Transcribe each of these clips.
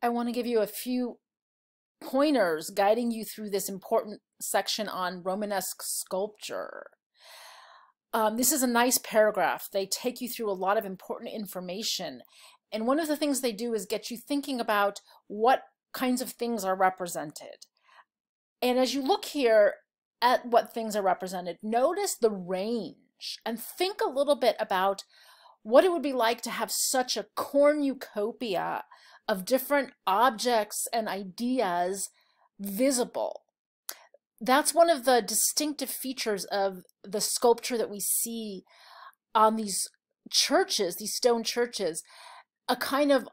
I want to give you a few pointers guiding you through this important section on Romanesque sculpture. This is a nice paragraph. They take you through a lot of important information. And one of the things they do is get you thinking about what kinds of things are represented. And as you look here at what things are represented, notice the range and think a little bit about what it would be like to have such a cornucopia of different objects and ideas visible. That's one of the distinctive features of the sculpture that we see on these churches, these stone churches, a kind of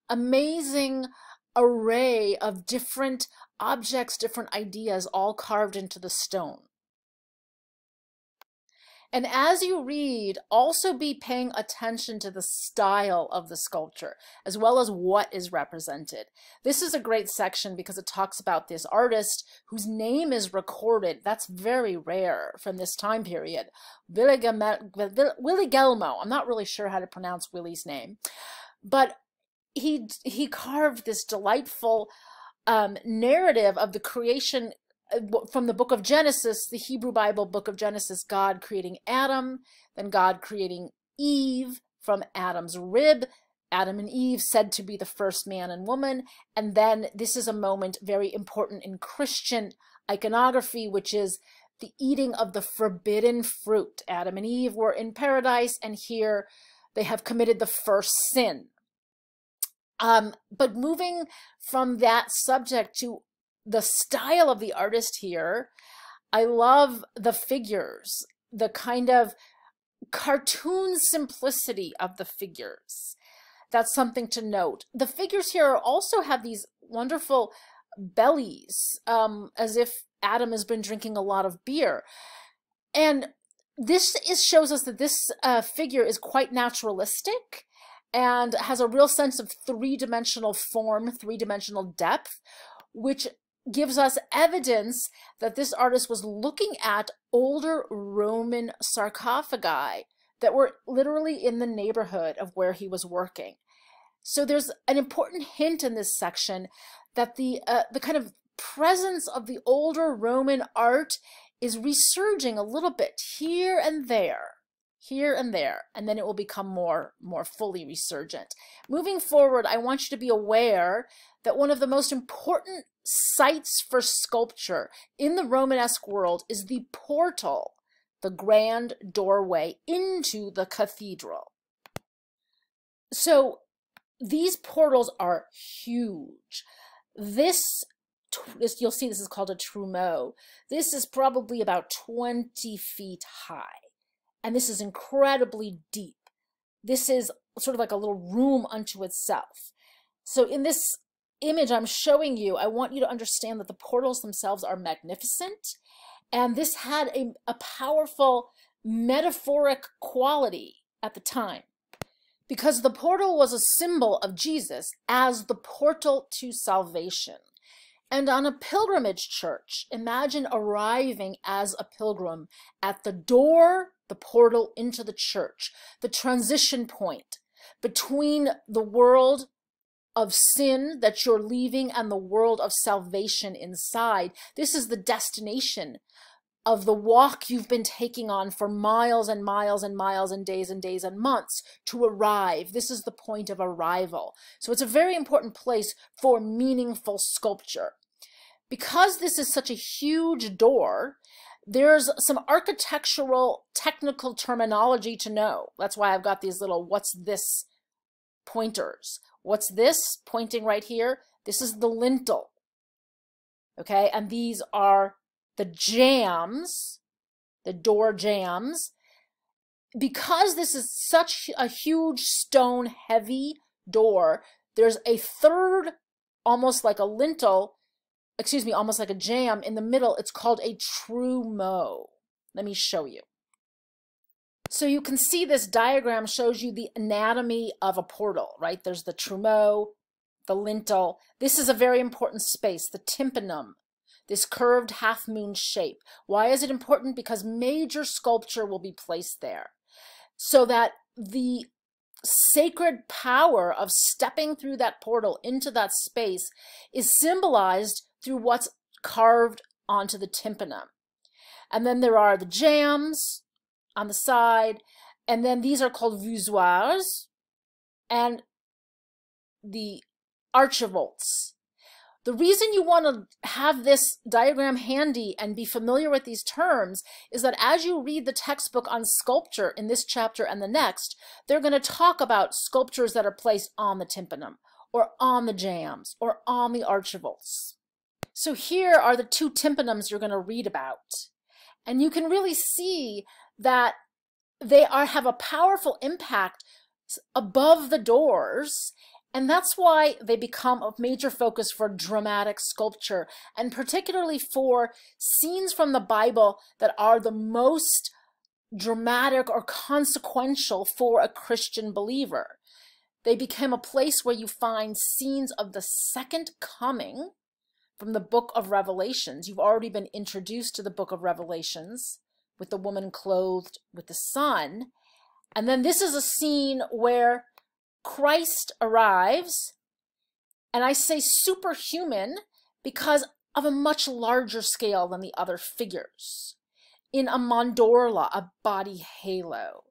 amazing array of different objects, different ideas, all carved into the stone. And as you read, also be paying attention to the style of the sculpture, as well as what is represented. This is a great section because it talks about this artist whose name is recorded. That's very rare from this time period. Willy Gelmo. I'm not really sure how to pronounce Willy's name, but he carved this delightful narrative of the creation from the book of Genesis, the Hebrew Bible book of Genesis, God creating Adam, then God creating Eve from Adam's rib, Adam and Eve said to be the first man and woman, and then this is a moment very important in Christian iconography, which is the eating of the forbidden fruit. Adam and Eve were in paradise, and here they have committed the first sin. But moving from that subject to the style of the artist here, I love the figures, the kind of cartoon simplicity of the figures. That's something to note. The figures here also have these wonderful bellies, as if Adam has been drinking a lot of beer. And this shows us that this figure is quite naturalistic and has a real sense of three-dimensional form, three-dimensional depth, which gives us evidence that this artist was looking at older Roman sarcophagi that were literally in the neighborhood of where he was working. So there's an important hint in this section that the kind of presence of the older Roman art is resurging a little bit here and there, and then it will become more fully resurgent. Moving forward, I want you to be aware that one of the most important sites for sculpture in the Romanesque world is the portal, the grand doorway into the cathedral. So these portals are huge. This you'll see this is called a trumeau. This is probably about 20 feet high. And this is incredibly deep. This is sort of like a little room unto itself. So in this image I'm showing you, I want you to understand that the portals themselves are magnificent. And this had a powerful metaphoric quality at the time, because the portal was a symbol of Jesus as the portal to salvation. And on a pilgrimage church, imagine arriving as a pilgrim at the door, the portal into the church, the transition point between the world of sin that you're leaving and the world of salvation inside. This is the destination of the walk you've been taking on for miles and miles and miles and days and months to arrive. This is the point of arrival. So it's a very important place for meaningful sculpture. Because this is such a huge door, there's some architectural technical terminology to know. That's why I've got these little what's this pointers. What's this pointing right here? This is the lintel. Okay, and these are the jambs, the door jambs. Because this is such a huge stone heavy door, there's a third, almost like a lintel, excuse me, almost like a jamb in the middle. It's called a trumeau. Let me show you. So you can see this diagram shows you the anatomy of a portal, right? There's the trumeau, the lintel. This is a very important space, the tympanum, this curved half-moon shape. Why is it important? Because major sculpture will be placed there, so that the sacred power of stepping through that portal into that space is symbolized through what's carved onto the tympanum. And then there are the jambs on the side, and then these are called voussoirs, and the archivolts. The reason you want to have this diagram handy and be familiar with these terms is that as you read the textbook on sculpture in this chapter and the next, they're going to talk about sculptures that are placed on the tympanum, or on the jambs, or on the archivolts. So here are the two tympanums you're going to read about. And you can really see that they have a powerful impact above the doors, and that's why they become a major focus for dramatic sculpture, and particularly for scenes from the Bible that are the most dramatic or consequential for a Christian believer. They became a place where you find scenes of the second coming from the book of Revelations. You've already been introduced to the book of Revelations with the woman clothed with the sun. And then this is a scene where Christ arrives, and I say superhuman because of a much larger scale than the other figures, in a mandorla, a body halo.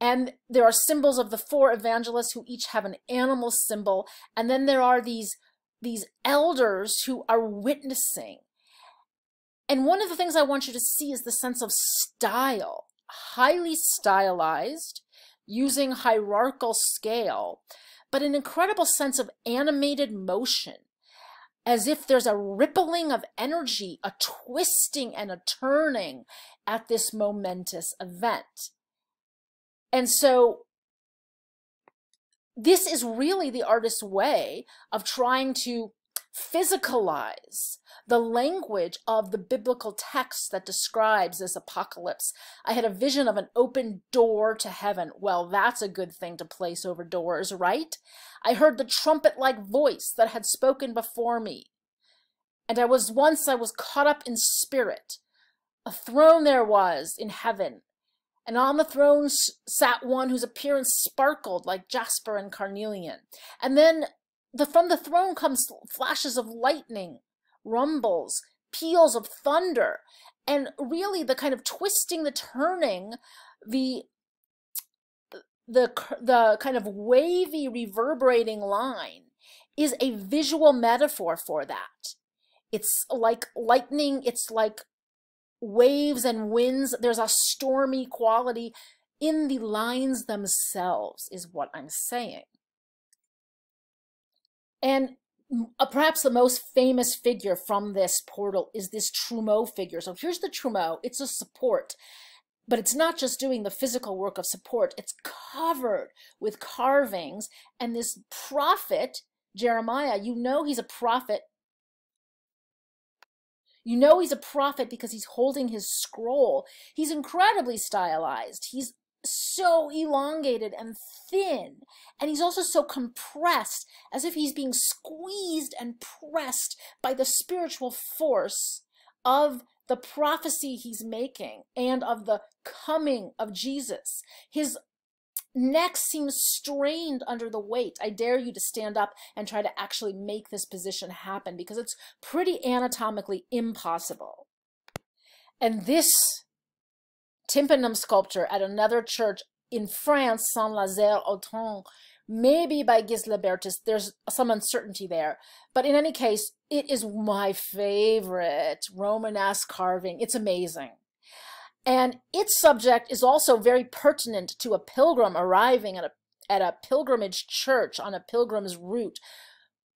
And there are symbols of the four evangelists who each have an animal symbol, and then there are these elders who are witnessing. And one of the things I want you to see is the sense of style, highly stylized, using hierarchical scale, but an incredible sense of animated motion, as if there's a rippling of energy, a twisting and a turning at this momentous event. And so this is really the artist's way of trying to physicalize the language of the biblical text that describes this apocalypse. I had a vision of an open door to heaven. Well, that's a good thing to place over doors, right? I heard the trumpet-like voice that had spoken before me. And I was caught up in spirit. A throne there was in heaven. And on the throne sat one whose appearance sparkled like jasper and carnelian. And then from the throne comes flashes of lightning, rumbles, peals of thunder, and really the kind of twisting, the turning, the kind of wavy, reverberating line is a visual metaphor for that. It's like lightning, it's like waves and winds. There's a stormy quality in the lines themselves, is what I'm saying. And perhaps the most famous figure from this portal is this trumeau figure. So here's the trumeau. It's a support, but it's not just doing the physical work of support. It's covered with carvings. And this prophet, Jeremiah, you know he's a prophet. You know he's a prophet because he's holding his scroll. He's incredibly stylized. He's so elongated and thin, and he's also so compressed, as if he's being squeezed and pressed by the spiritual force of the prophecy he's making and of the coming of Jesus. His neck seems strained under the weight. I dare you to stand up and try to actually make this position happen, because it's pretty anatomically impossible. And this tympanum sculpture at another church in France, Saint-Lazaro Tongue, maybe by Gislebertus. There's some uncertainty there. But in any case, it is my favorite Romanesque carving. It's amazing. And its subject is also very pertinent to a pilgrim arriving at a pilgrimage church on a pilgrim's route,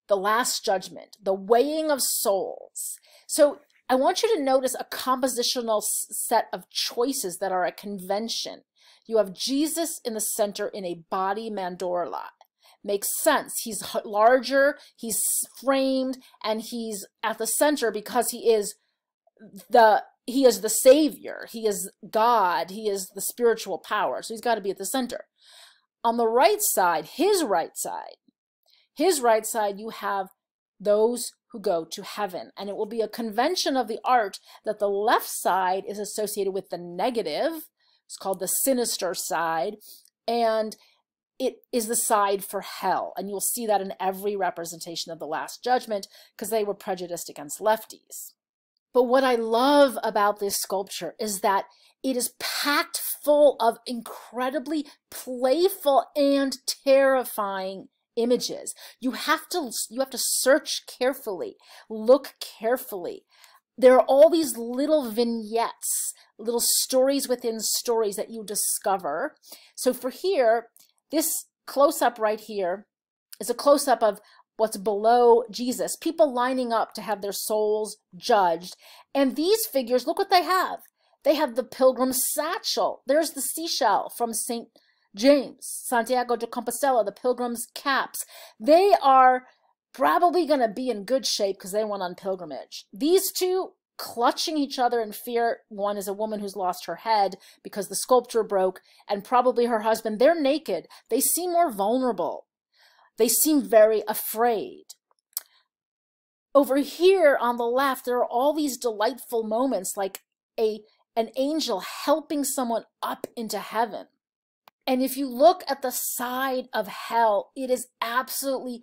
the Last Judgment, the weighing of souls. So I want you to notice a compositional set of choices that are a convention. You have Jesus in the center in a body mandorla. Makes sense. He's larger, he's framed, and he's at the center because he is the Savior. He is God. He is the spiritual power. So he's got to be at the center. On the right side, his right side, you have those who go to heaven. And it will be a convention of the art that the left side is associated with the negative. It's called the sinister side. And it is the side for hell. And you'll see that in every representation of the Last Judgment because they were prejudiced against lefties. But what I love about this sculpture is that it is packed full of incredibly playful and terrifying images. You have to search carefully, look carefully. There are all these little vignettes, little stories within stories that you discover. So for here, this close-up right here is a close-up of what's below Jesus, people lining up to have their souls judged. And these figures, look what they have. They have the pilgrim's satchel. There's the seashell from St. James, Santiago de Compostela, the pilgrim's caps. They are probably going to be in good shape because they went on pilgrimage. These two clutching each other in fear. One is a woman who's lost her head because the sculpture broke, and probably her husband. They're naked. They seem more vulnerable. They seem very afraid. Over here on the left, there are all these delightful moments like an angel helping someone up into heaven. And if you look at the side of hell, it is absolutely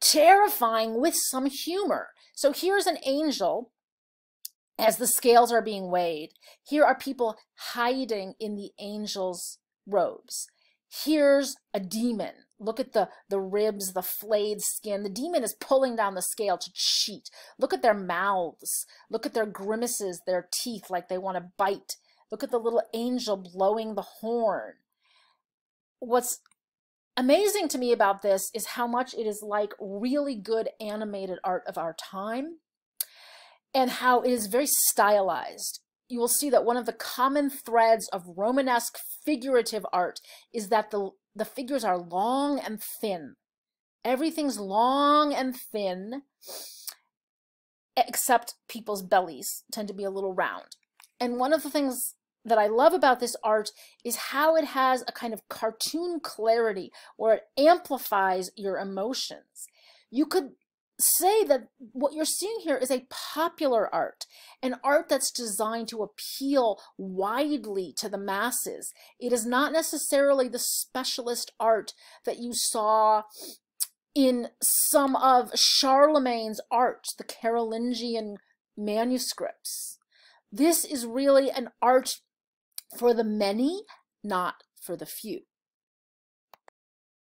terrifying with some humor. So here's an angel as the scales are being weighed. Here are people hiding in the angel's robes. Here's a demon. Look at the ribs, the flayed skin. The demon is pulling down the scale to cheat. Look at their mouths. Look at their grimaces, their teeth like they want to bite. Look at the little angel blowing the horn. What's amazing to me about this is how much it is like really good animated art of our time and how it is very stylized. You will see that one of the common threads of Romanesque figurative art is that the figures are long and thin. Everything's long and thin, except people's bellies tend to be a little round. And one of the things that I love about this art is how it has a kind of cartoon clarity where it amplifies your emotions. You could say that what you're seeing here is a popular art, an art that's designed to appeal widely to the masses. It is not necessarily the specialist art that you saw in some of Charlemagne's art, the Carolingian manuscripts. This is really an art for the many, not for the few.